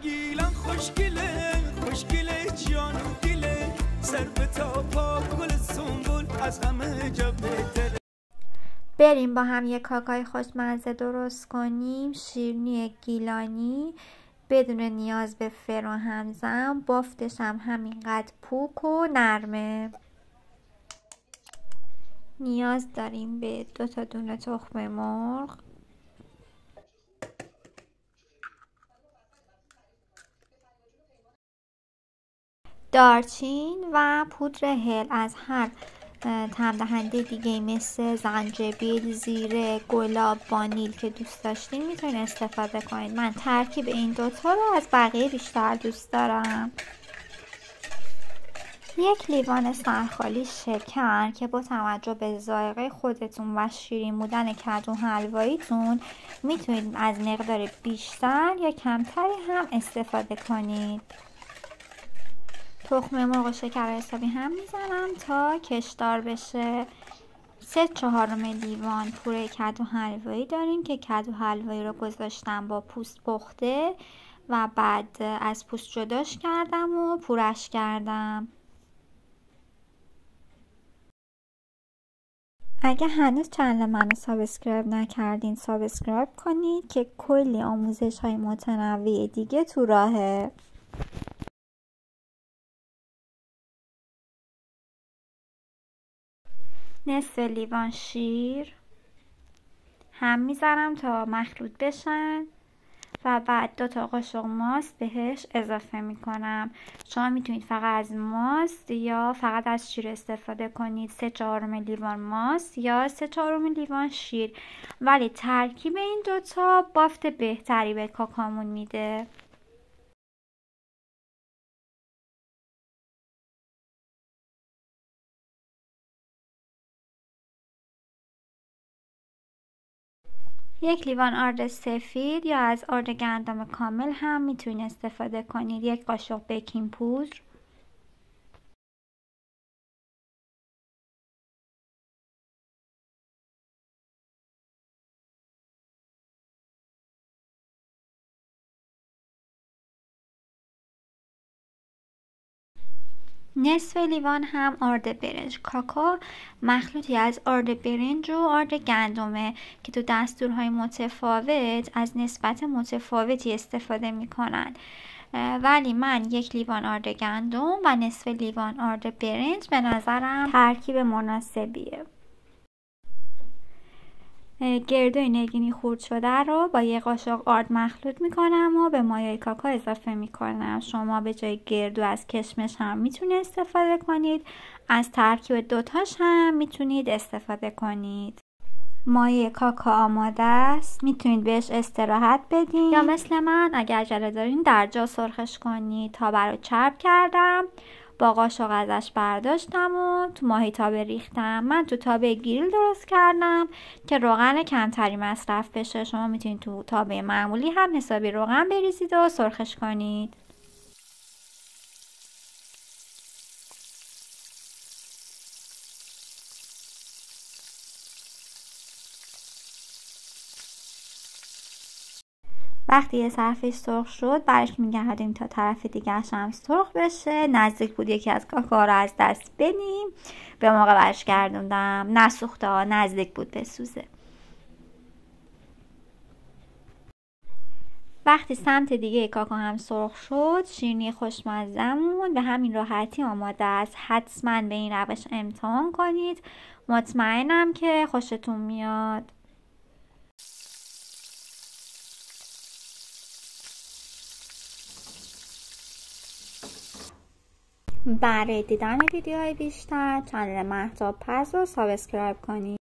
گیلان خوشگله خوشگله جانو گله سر به تا پا گل سنبول از همه جا بهتره. بریم با هم یک کاکای خوشمزه درست کنیم. شیرینی گیلانی بدون نیاز به فر و همزم، بافتش هم همینقدر پوک و نرمه. نیاز داریم به 2 تا دونه تخم مرغ، دارچین و پودر هل از هر طعم دهنده دیگه مثل زنجبیل، زیره، گلاب، وانیل که دوست داشتین میتونید استفاده کنید. من ترکیب این دوتا رو از بقیه بیشتر دوست دارم. 1 لیوان سرخالی شکر که با توجه به ذائقه خودتون و شیرین بودن کدو حلواییتون میتونید از مقدار بیشتر یا کمتری هم استفاده کنید. تخم مرغ و شکر حسابی هم میزنم تا کشدار بشه. 3/4 لیوان پوره کدو حلوایی داریم که کدو حلوایی رو گذاشتم با پوست پخته و بعد از پوست جداش کردم و پورش کردم. اگه هنوز چنل منو سابسکرایب نکردین سابسکرایب کنید که کلی آموزش های متنوع دیگه تو راهه. نصف لیوان شیر هم میذارم تا مخلوط بشن و بعد 2 تا قاشق ماست بهش اضافه میکنم. شما میتونید فقط از ماست یا فقط از شیر استفاده کنید. 3/4 لیوان ماست یا 3/4 لیوان شیر، ولی ترکیب این دوتا بافت بهتری به کاکامون میده. یک لیوان آرد سفید یا از آرد گندم کامل هم میتونید استفاده کنید. 1 قاشق بیکینگ پودر، نصف لیوان هم آرد برنج. کاکا مخلوطی از آرد برنج و آرد گندمه که تو دستورهای متفاوت از نسبت متفاوتی استفاده میکنن، ولی من 1 لیوان آرد گندم و نصف لیوان آرد برنج به نظرم ترکیب مناسبیه. گردوی نگینی خورد شده رو با 1 قاشق آرد مخلوط میکنم و به مایه کاکا اضافه میکنم. شما به جای گردو از کشمش هم میتونید استفاده کنید، از ترکیب دوتاش هم میتونید استفاده کنید. مایه کاکا آماده است، میتونید بهش استراحت بدین یا مثل من اگر عجله دارین در جا سرخش کنید. تابه رو چرب کردم، با قاشق ازش برداشتم و تو ماهیتابه ریختم. من تو تابه گریل درست کردم که روغن کمتری مصرف بشه. شما میتونید تو تابه معمولی هم حسابی روغن بریزید و سرخش کنید. وقتی یه طرفش سرخ شد برش میگردیم تا طرف دیگرش هم سرخ بشه. نزدیک بود یکی از کاکا رو از دست بدیم، به موقع برش گردوندم. نسوخته ها، نزدیک بود بسوزه. وقتی سمت دیگه کاکا هم سرخ شد شیرینی خوشمزه‌مون به همین راحتی آماده است. حتما به این روش امتحان کنید، مطمئنم که خوشتون میاد. برای دیدن ویدیوهای بیشتر کانال مهتاب پز رو سابسکرایب کنید.